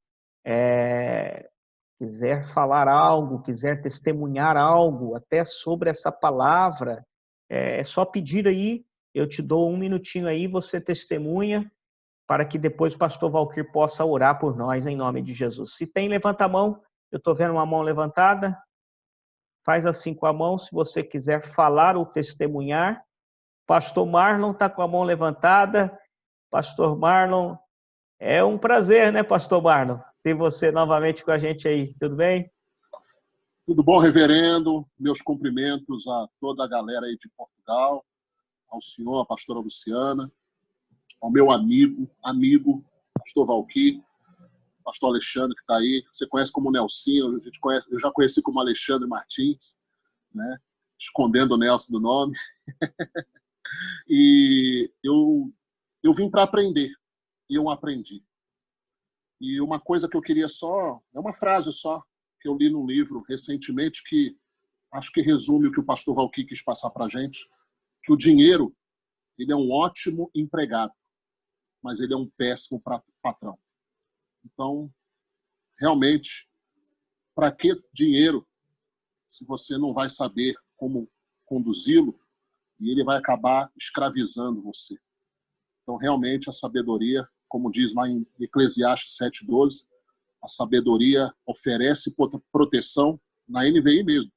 quiser falar algo, quiser testemunhar algo, até sobre essa palavra, é só pedir aí, eu te dou 1 minutinho aí, você testemunha, para que depois o pastor Valquir possa orar por nós, em nome de Jesus. Se tem, levanta a mão, eu estou vendo uma mão levantada, faz assim com a mão, se você quiser falar ou testemunhar. Pastor Marlon está com a mão levantada. Pastor Marlon, é um prazer, né, Pastor Marlon, ter você novamente com a gente aí. Tudo bem? Tudo bom, reverendo? Meus cumprimentos a toda a galera aí de Portugal. ao senhor, à pastora Luciana, ao meu amigo, pastor Valquir, pastor Alexandre, que está aí. Você conhece como Nelsinho, eu já conheci como Alexandre Martins, né? Escondendo o Nelson do nome. E eu vim para aprender, e eu aprendi. E uma coisa que eu queria é uma frase só, que eu li num livro recentemente, que acho que resume o que o pastor Valquir quis passar para a gente, que o dinheiro, ele é um ótimo empregado, mas ele é um péssimo patrão. Então, realmente, para que dinheiro se você não vai saber como conduzi-lo, e ele vai acabar escravizando você? Então, realmente, a sabedoria, como diz lá em Eclesiastes 7:12, a sabedoria oferece proteção, na NVI mesmo,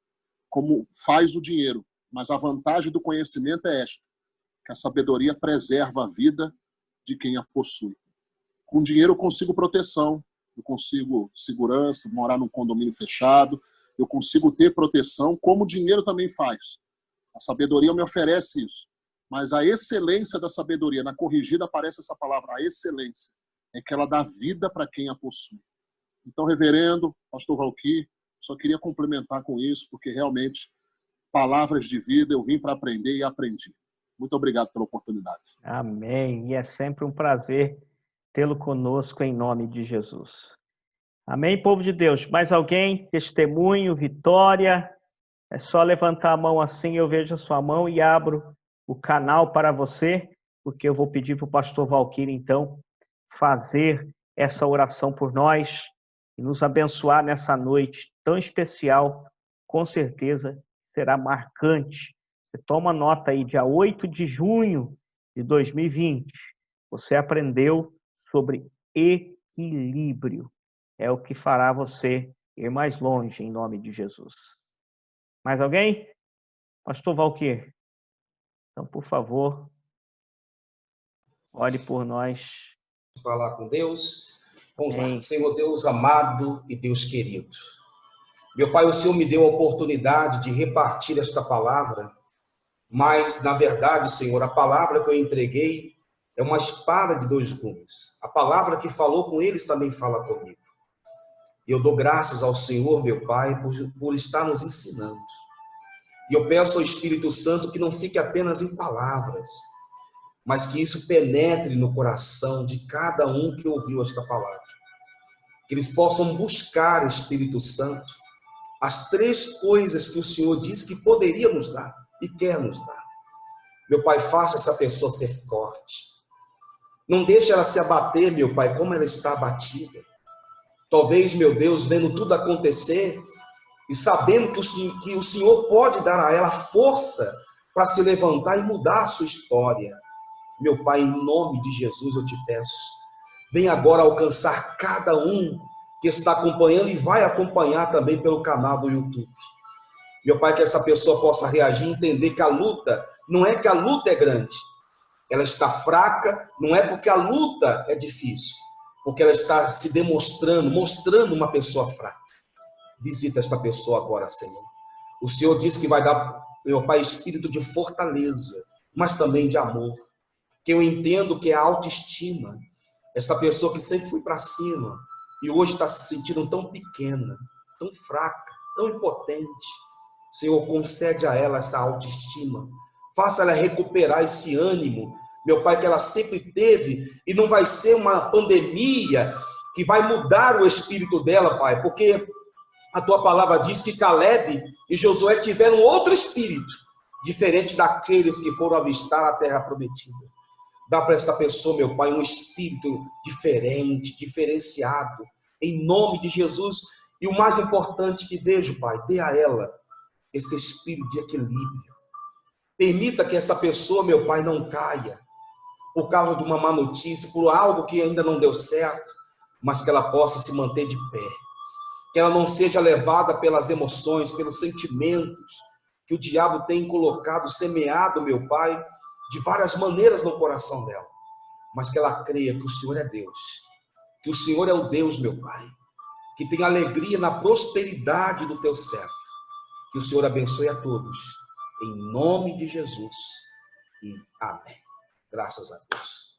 como faz o dinheiro. Mas a vantagem do conhecimento é esta, que a sabedoria preserva a vida de quem a possui. Com dinheiro eu consigo proteção, eu consigo segurança, morar num condomínio fechado, eu consigo ter proteção, como o dinheiro também faz. A sabedoria me oferece isso. Mas a excelência da sabedoria, na corrigida aparece essa palavra, a excelência, é que ela dá vida para quem a possui. Então, reverendo, pastor Valquir, só queria complementar com isso, porque realmente, palavras de vida, eu vim para aprender e aprendi. Muito obrigado pela oportunidade. Amém. E é sempre um prazer tê-lo conosco em nome de Jesus. Amém, povo de Deus. Mais alguém? Testemunho, vitória? É só levantar a mão assim, eu vejo a sua mão e abro o canal para você, porque eu vou pedir para o pastor Valquir, então, fazer essa oração por nós e nos abençoar nessa noite tão especial. Com certeza será marcante. Você toma nota aí, dia 8 de junho de 2020, você aprendeu sobre equilíbrio. É o que fará você ir mais longe, em nome de Jesus. Mais alguém? Pastor Valquir. Então, por favor, ore por nós. Falar com Deus. Vamos lá. Senhor Deus amado e Deus querido. Meu Pai, o Senhor me deu a oportunidade de repartir esta palavra, mas, na verdade, Senhor, a palavra que eu entreguei é uma espada de dois gumes. A palavra que falou com eles também fala comigo. E eu dou graças ao Senhor, meu Pai, por estar nos ensinando. E eu peço ao Espírito Santo que não fique apenas em palavras, mas que isso penetre no coração de cada um que ouviu esta palavra. Que eles possam buscar, Espírito Santo, as três coisas que o Senhor disse que poderia nos dar e quer nos dar. Meu Pai, faça essa pessoa ser forte. Não deixe ela se abater, meu Pai, como ela está abatida. Talvez, meu Deus, vendo tudo acontecer e sabendo que o Senhor pode dar a ela força para se levantar e mudar a sua história. Meu Pai, em nome de Jesus eu te peço, vem agora alcançar cada um que está acompanhando e vai acompanhar também pelo canal do YouTube. Meu Pai, que essa pessoa possa reagir e entender que a luta, não é que a luta é grande, ela está fraca, não é porque a luta é difícil, porque ela está se mostrando uma pessoa fraca. Visita esta pessoa agora, Senhor. O Senhor disse que vai dar, meu Pai, espírito de fortaleza, mas também de amor. Que eu entendo que é a autoestima. Esta pessoa que sempre foi para cima e hoje está se sentindo tão pequena, tão fraca, tão impotente. Senhor, concede a ela essa autoestima. Faça ela recuperar esse ânimo, meu Pai, que ela sempre teve, e não vai ser uma pandemia que vai mudar o espírito dela, Pai, porque a tua palavra diz que Caleb e Josué tiveram outro espírito, diferente daqueles que foram avistar a terra prometida. Dá para essa pessoa, meu Pai, um espírito diferente, diferenciado, em nome de Jesus. E o mais importante que vejo, Pai, dê a ela esse espírito de equilíbrio. Permita que essa pessoa, meu Pai, não caia por causa de uma má notícia, por algo que ainda não deu certo, mas que ela possa se manter de pé. Que ela não seja levada pelas emoções, pelos sentimentos que o diabo tem colocado, semeado, meu Pai, de várias maneiras no coração dela. Mas que ela creia que o Senhor é Deus. Que o Senhor é o Deus, meu Pai, que tem alegria na prosperidade do teu servo. Que o Senhor abençoe a todos. Em nome de Jesus. e amém. Graças a Deus.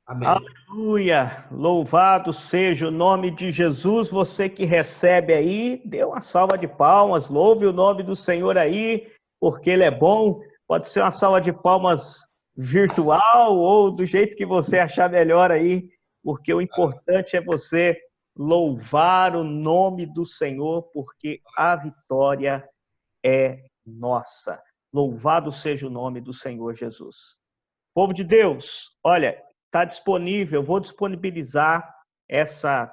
Amém. Aleluia! Louvado seja o nome de Jesus. Você que recebe aí, dê uma salva de palmas, louve o nome do Senhor aí, porque Ele é bom. Pode ser uma salva de palmas virtual ou do jeito que você achar melhor aí, porque o importante é você louvar o nome do Senhor, porque a vitória é nossa. Louvado seja o nome do Senhor Jesus. Povo de Deus, olha, está disponível, eu vou disponibilizar essa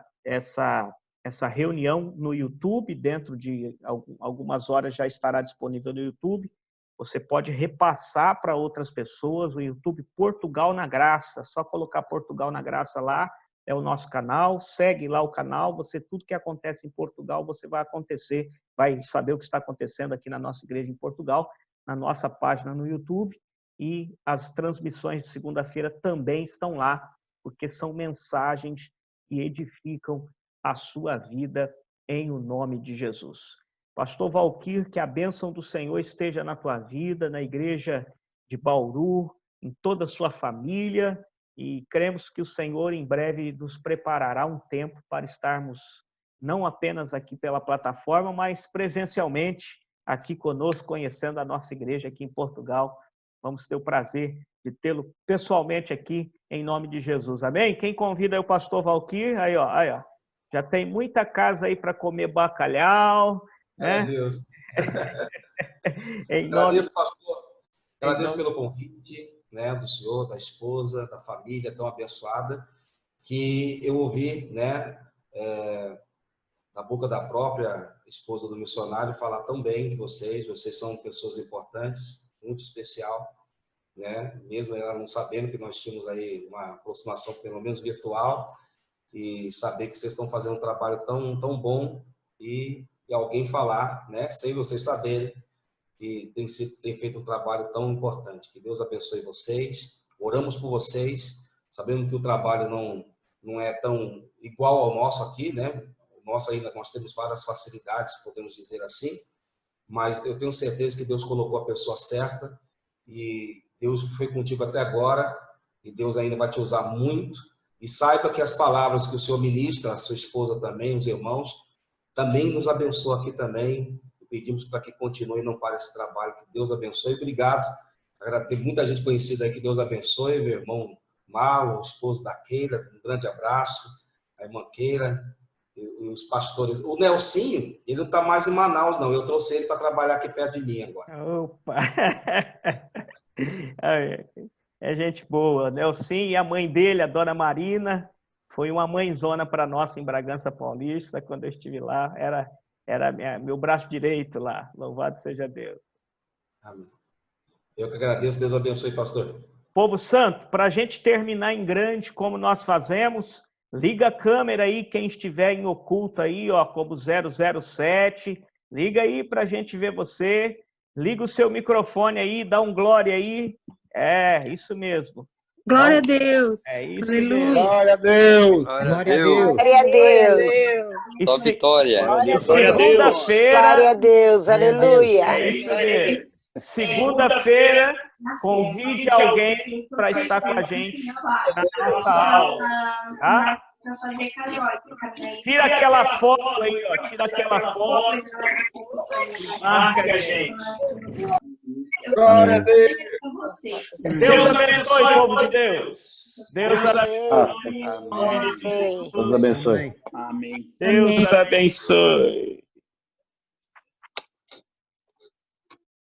reunião no YouTube, dentro de algumas horas já estará disponível no YouTube. Você pode repassar para outras pessoas, o YouTube Portugal na Graça, só colocar Portugal na Graça lá, é o nosso canal, segue lá o canal, tudo que acontece em Portugal, você vai saber o que está acontecendo aqui na nossa igreja em Portugal, na nossa página no YouTube, e as transmissões de segunda-feira também estão lá, porque são mensagens que edificam a sua vida em o nome de Jesus. Pastor Valquir, que a bênção do Senhor esteja na tua vida, na igreja de Bauru, em toda a sua família, e cremos que o Senhor em breve nos preparará um tempo para estarmos não apenas aqui pela plataforma, mas presencialmente aqui conosco, conhecendo a nossa igreja aqui em Portugal. Vamos ter o prazer de tê-lo pessoalmente aqui, em nome de Jesus. Amém? Quem convida é o pastor Valquir. Aí, ó. Já tem muita casa aí para comer bacalhau. Né? Deus. Agradeço, pastor. Agradeço pelo convite, né, do senhor, da esposa, da família tão abençoada, que eu ouvi, né, da boca da própria esposa do missionário falar tão bem de vocês. Vocês são pessoas importantes, muito especial, né? Mesmo ela não sabendo que nós tínhamos aí uma aproximação pelo menos virtual, e saber que vocês estão fazendo um trabalho tão bom, e alguém falar, né, sem vocês saberem, que tem feito um trabalho tão importante. Que Deus abençoe vocês. Oramos por vocês, sabendo que o trabalho não é tão igual ao nosso aqui, né? O nosso ainda, nós temos várias facilidades, podemos dizer assim, mas eu tenho certeza que Deus colocou a pessoa certa, e Deus foi contigo até agora, e Deus ainda vai te usar muito. E saiba que as palavras que o Senhor ministra, a sua esposa também, os irmãos, também nos abençoa aqui também. Pedimos para que continue e não pare esse trabalho. Que Deus abençoe. Obrigado. Tem muita gente conhecida aí. Que Deus abençoe. Meu irmão Malo, o esposo da Keila, um grande abraço. A irmã Keila, e os pastores. O Nelsinho, ele não está mais em Manaus, não. Eu trouxe ele para trabalhar aqui perto de mim agora. Opa! É gente boa. Nelsinho e a mãe dele, a dona Marina, foi uma mãezona para nós em Bragança Paulista. Quando eu estive lá, era meu braço direito lá. Louvado seja Deus. Amém. Eu que agradeço. Deus abençoe, pastor. Povo santo, para a gente terminar em grande, como nós fazemos, liga a câmera aí, quem estiver em oculto aí, ó, como 007, liga aí para a gente ver você. Liga o seu microfone aí, dá um glória aí. É, isso mesmo. Glória a Deus. É isso Aleluia. mesmo. Glória a Deus. Glória a Deus. Glória a Deus. Só vitória. Segunda-feira. Glória a Deus. Aleluia. É isso mesmo. Segunda-feira, convide alguém para estar com a gente na nossa aula. Tá? Para fazer caixotes. Tira aquela foto aí, ó. Tira aquela foto. Marca a gente. Glória a Deus. Deus abençoe, povo de Deus. Deus abençoe. Amém. Deus abençoe. Amém. Deus abençoe.